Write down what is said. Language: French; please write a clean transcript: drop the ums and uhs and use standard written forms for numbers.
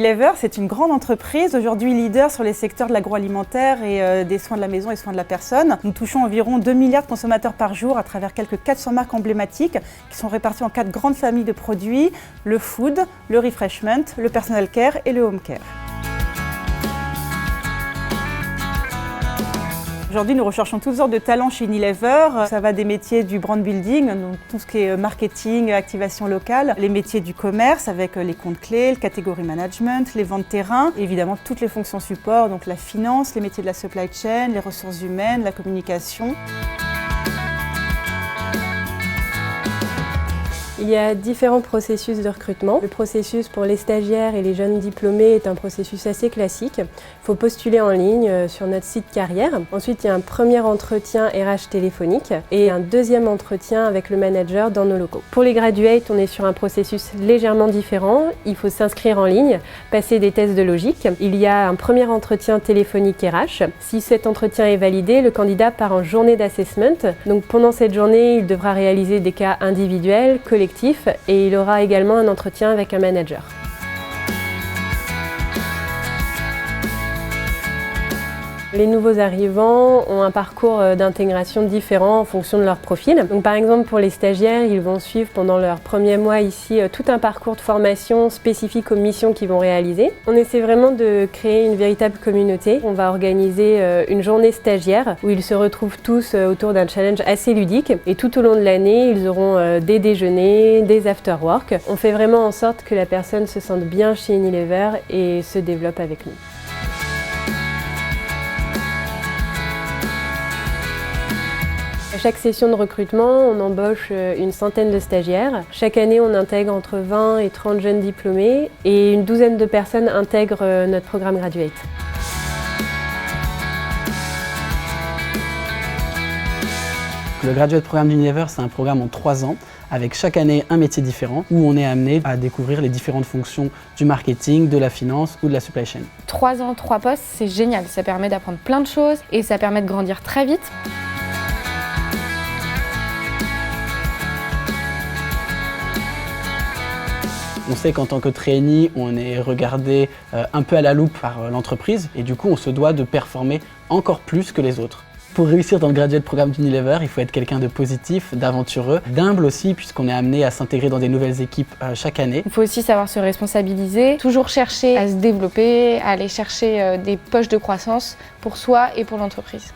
Unilever, c'est une grande entreprise, aujourd'hui leader sur les secteurs de l'agroalimentaire et des soins de la maison et soins de la personne. Nous touchons environ 2 milliards de consommateurs par jour à travers quelques 400 marques emblématiques qui sont réparties en 4 grandes familles de produits, le food, le refreshment, le personal care et le home care. Aujourd'hui, nous recherchons toutes sortes de talents chez Unilever. Ça va des métiers du brand building, donc tout ce qui est marketing, activation locale, les métiers du commerce avec les comptes clés, le category management, les ventes terrain, et évidemment toutes les fonctions support, donc la finance, les métiers de la supply chain, les ressources humaines, la communication. Il y a différents processus de recrutement. Le processus pour les stagiaires et les jeunes diplômés est un processus assez classique. Il faut postuler en ligne sur notre site carrière. Ensuite, il y a un premier entretien RH téléphonique et un deuxième entretien avec le manager dans nos locaux. Pour les graduates, on est sur un processus légèrement différent. Il faut s'inscrire en ligne, passer des tests de logique. Il y a un premier entretien téléphonique RH. Si cet entretien est validé, le candidat part en journée d'assessment. Donc pendant cette journée, il devra réaliser des cas individuels, collectifs, et il aura également un entretien avec un manager. Les nouveaux arrivants ont un parcours d'intégration différent en fonction de leur profil. Donc, par exemple, pour les stagiaires, ils vont suivre pendant leur premier mois ici tout un parcours de formation spécifique aux missions qu'ils vont réaliser. On essaie vraiment de créer une véritable communauté. On va organiser une journée stagiaire où ils se retrouvent tous autour d'un challenge assez ludique. Et tout au long de l'année, ils auront des déjeuners, des after-work. On fait vraiment en sorte que la personne se sente bien chez Unilever et se développe avec nous. À chaque session de recrutement, on embauche une centaine de stagiaires. Chaque année, on intègre entre 20 et 30 jeunes diplômés et une douzaine de personnes intègrent notre programme Graduate. Le Graduate Programme d'Unilever, c'est un programme en 3 ans, avec chaque année un métier différent, où on est amené à découvrir les différentes fonctions du marketing, de la finance ou de la supply chain. 3 ans, 3 postes, c'est génial. Ça permet d'apprendre plein de choses et ça permet de grandir très vite. On sait qu'en tant que trainee, on est regardé un peu à la loupe par l'entreprise et du coup, on se doit de performer encore plus que les autres. Pour réussir dans le Graduate Programme d'Unilever, il faut être quelqu'un de positif, d'aventureux, d'humble aussi, puisqu'on est amené à s'intégrer dans des nouvelles équipes chaque année. Il faut aussi savoir se responsabiliser, toujours chercher à se développer, à aller chercher des poches de croissance pour soi et pour l'entreprise.